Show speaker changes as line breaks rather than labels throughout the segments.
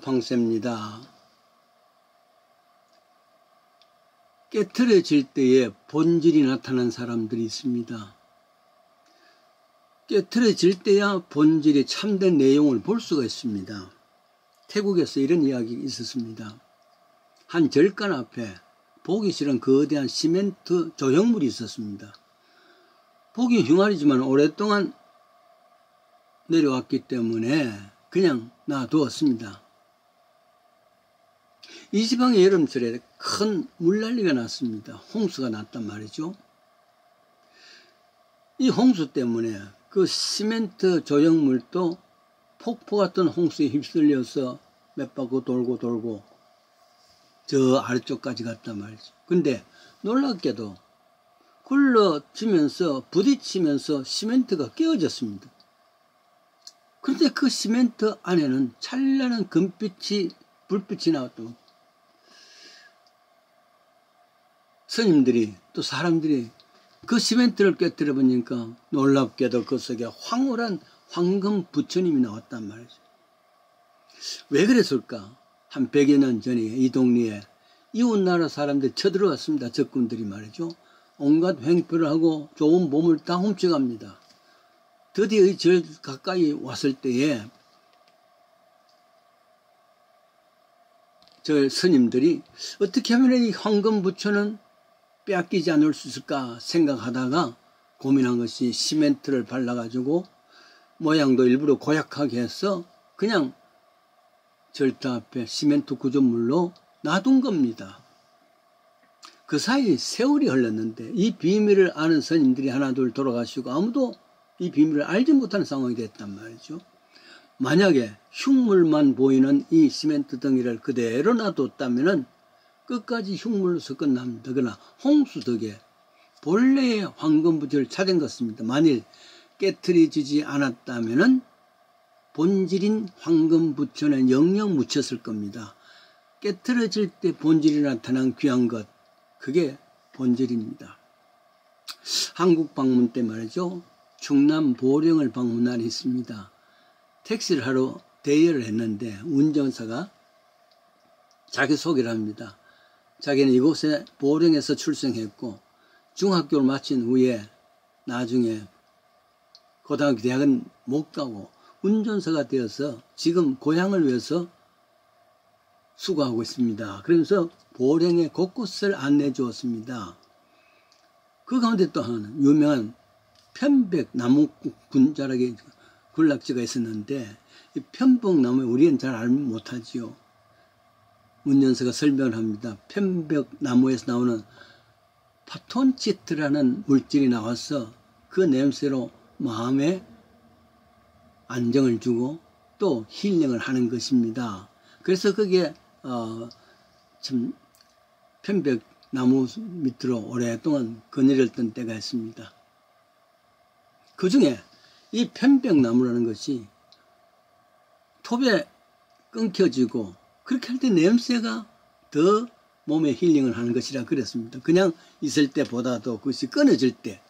방세입니다. 깨트려질 때에 본질이 나타난 사람들이 있습니다. 깨트려질 때야 본질의 참된 내용을 볼 수가 있습니다. 태국에서 이런 이야기가 있었습니다. 한 절간 앞에 보기 싫은 거대한 시멘트 조형물이 있었습니다. 보기 흉하지만 오랫동안 내려왔기 때문에 그냥 놔두었습니다. 이 지방의 여름철에 큰 물난리가 났습니다. 홍수가 났단 말이죠. 이 홍수 때문에 그 시멘트 조형물도 폭포 같은 홍수에 휩쓸려서 몇 바퀴 돌고 저 아래쪽까지 갔단 말이죠. 근데 놀랍게도 굴러지면서 부딪히면서 시멘트가 깨어졌습니다. 그런데 그 시멘트 안에는 찬란한 불빛이 나왔던 스님들이 또 사람들이 그 시멘트를 깨뜨려 보니까 놀랍게도 그 속에 황홀한 황금 부처님이 나왔단 말이죠. 왜 그랬을까? 한 100여 년 전에 이 동네에 이웃나라 사람들이 쳐들어왔습니다. 적군들이 말이죠. 온갖 횡포를 하고 좋은 몸을 다 훔쳐갑니다. 드디어 이 절 가까이 왔을 때에 저 스님들이 어떻게 하면 이 황금 부처는 빼앗기지 않을 수 있을까 생각하다가 고민한 것이 시멘트를 발라가지고 모양도 일부러 고약하게 해서 그냥 절터 앞에 시멘트 구조물로 놔둔 겁니다. 그 사이 세월이 흘렀는데 이 비밀을 아는 스님들이 하나둘 돌아가시고 아무도 이 비밀을 알지 못하는 상황이 됐단 말이죠. 만약에 흉물만 보이는 이 시멘트 덩이를 그대로 놔뒀다면 끝까지 흉물로서 끝납니다. 그러나 홍수 덕에 본래의 황금부처를 찾은 것입니다. 만일 깨트려지지 않았다면 본질인 황금부처는 영영 묻혔을 겁니다. 깨트려질 때 본질이 나타난 귀한 것, 그게 본질입니다. 한국 방문 때 말이죠. 충남 보령을 방문하러 했습니다. 택시를 하러 대여를 했는데 운전사가 자기 소개를 합니다. 자기는 이곳에 보령에서 출생했고 중학교를 마친 후에 나중에 고등학교 대학은 못 가고 운전사가 되어서 지금 고향을 위해서 수고하고 있습니다. 그러면서 보령의 곳곳을 안내해 주었습니다. 그 가운데 또 하나는 유명한 편백나무 군자락의 군락지가 있었는데 이 편백나무에 우리는 잘 알지 못하지요. 운전사가 설명을 합니다. 편백나무에서 나오는 파톤치트라는 물질이 나와서 그 냄새로 마음에 안정을 주고 또 힐링을 하는 것입니다. 그래서 그게 참 편백나무 밑으로 오랫동안 거느렸던 때가 있습니다. 그 중에 이 편백나무라는 것이 톱에 끊겨지고 그렇게 할 때 냄새가 더 몸에 힐링을 하는 것이라 그랬습니다. 그냥 있을 때보다도 그것이 끊어질 때,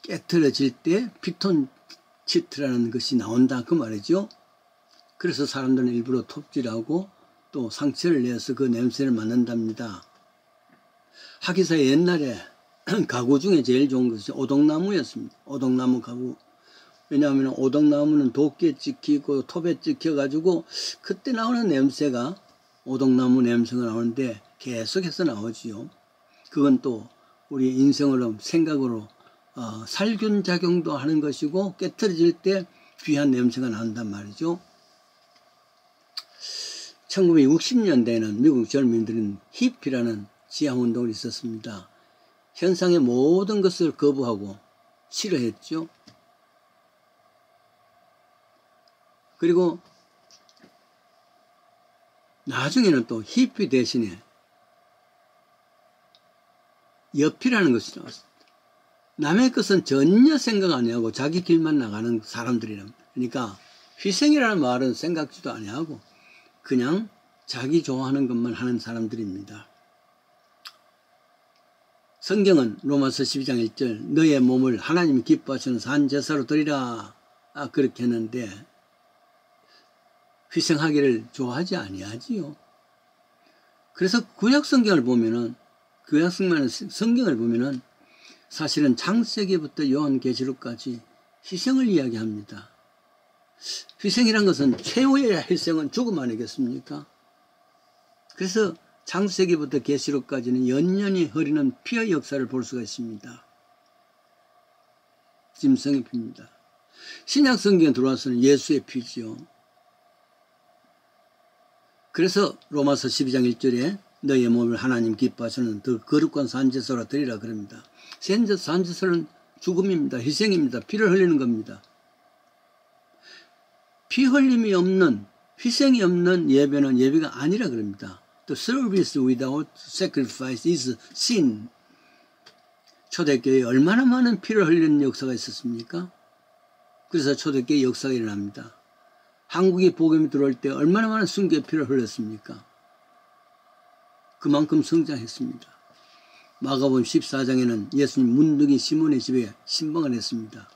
깨트려질 때 피톤치트라는 것이 나온다 그 말이죠. 그래서 사람들은 일부러 톱질하고 또 상처를 내서 그 냄새를 맡는답니다. 하기사에 옛날에 가구 중에 제일 좋은 것이 오동나무였습니다. 오동나무 가구. 왜냐하면 오동나무는 도끼에 찍히고 톱에 찍혀가지고 그때 나오는 냄새가 오동나무 냄새가 나오는데 계속해서 나오지요. 그건 또 우리 인생으로 생각으로 살균 작용도 하는 것이고 깨트려질 때 귀한 냄새가 난단 말이죠. 1960년대에는 미국 젊은이들은 히피라는 지향운동이 있었습니다. 현상의 모든 것을 거부하고 싫어했죠. 그리고 나중에는 또 히피 대신에 여피라는 것이 나왔습니다. 남의 것은 전혀 생각 안 하고 자기 길만 나가는 사람들이랍니다. 그러니까 희생이라는 말은 생각지도 아니하고 그냥 자기 좋아하는 것만 하는 사람들입니다. 성경은 로마서 12장 1절 너의 몸을 하나님이 기뻐하시는 산 제사로 드리라 그렇게 했는데 희생하기를 좋아하지 아니하지요. 그래서 구약 성경을 보면은 사실은 창세기부터 요한계시록까지 희생을 이야기합니다. 희생이란 것은 최후의 희생은 죽음 아니겠습니까? 그래서 창세기부터 계시록까지는 연년이 흐르는 피의 역사를 볼 수가 있습니다. 짐승의 피입니다. 신약 성경에 들어와서는 예수의 피지요. 그래서 로마서 12장 1절에 너의 몸을 하나님 기뻐하시는 더 거룩한 산제소라 드리라 그럽니다. 산제소는 죽음입니다. 희생입니다. 피를 흘리는 겁니다. 피 흘림이 없는, 희생이 없는 예배는 예배가 아니라 그럽니다. The service without sacrifice is sin. 초대교회에 얼마나 많은 피를 흘리는 역사가 있었습니까? 그래서 초대교회 역사가 일어납니다. 한국에 복음이 들어올 때 얼마나 많은 순교의 피를 흘렸습니까? 그만큼 성장했습니다. 마가복음 14장에는 예수님 문둥이 시몬의 집에 신방을 했습니다.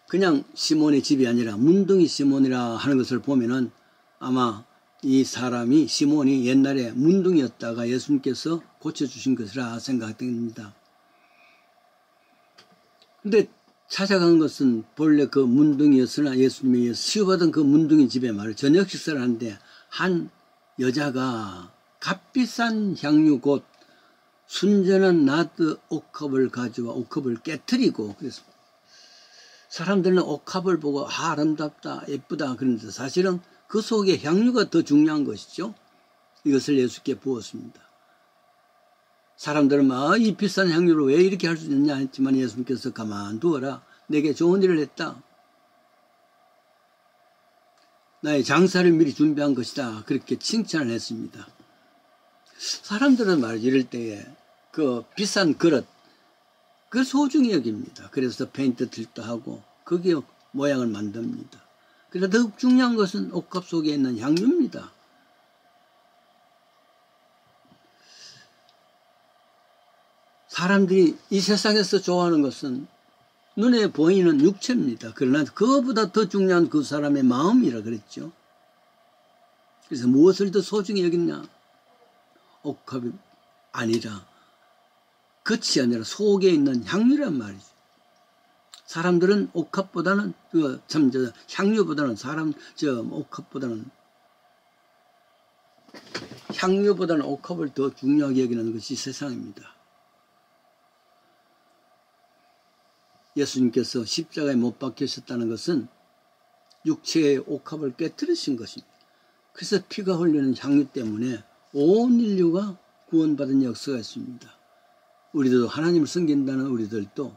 그냥 시몬의 집이 아니라 문둥이 시몬이라 하는 것을 보면은 아마 이 사람이 시몬이 옛날에 문둥이였다가 예수님께서 고쳐주신 것이라 생각됩니다. 근데 찾아간 것은 본래 그 문둥이였으나 예수님이 치유받은 그 문둥이 집에 저녁 식사를 하는데 한 여자가 값비싼 향유 곧 순전한 나드 옥합을 가져와 옥합을 깨트리고 그래서 사람들은 옥합을 보고 아름답다 예쁘다 그러는데 사실은 그 속에 향유가 더 중요한 것이죠. 이것을 예수께 부었습니다. 사람들은 이 비싼 향유를 왜 이렇게 할 수 있느냐 했지만 예수님께서 가만두어라. 내게 좋은 일을 했다. 나의 장사를 미리 준비한 것이다. 그렇게 칭찬을 했습니다. 사람들은 말이죠. 이럴 때에 그 비싼 그릇 그걸 소중히 여깁니다. 그래서 페인트 칠도 하고 거기에 모양을 만듭니다. 그래서 더욱 중요한 것은 옥합 속에 있는 향유입니다. 사람들이 이 세상에서 좋아하는 것은 눈에 보이는 육체입니다. 그러나 그것보다 더 중요한 그 사람의 마음이라 그랬죠. 그래서 무엇을 더 소중히 여겼냐? 옥합이 아니라 겉이 아니라 속에 있는 향유란 말이죠. 사람들은 옥합보다는 향유보다는 향유보다는 옥합을 더 중요하게 여기는 것이 세상입니다. 예수님께서 십자가에 못 박히셨다는 것은 육체의 옥합을 깨뜨리신 것입니다. 그래서 피가 흘리는 향유 때문에 온 인류가 구원받은 역사가 있습니다. 우리들도 하나님을 섬긴다는 우리들도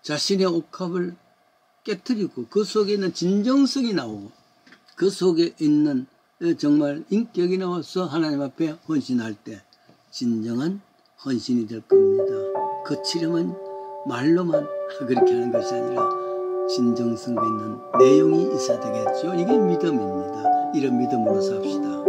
자신의 옥합을 깨뜨리고 그 속에 있는 진정성이 나오고 그 속에 있는 정말 인격이 나와서 하나님 앞에 헌신할 때 진정한 헌신이 될 겁니다. 거칠으면 말로만 그렇게 하는 것이 아니라 진정성이 있는 내용이 있어야 되겠죠. 이게 믿음입니다. 이런 믿음으로 삽시다.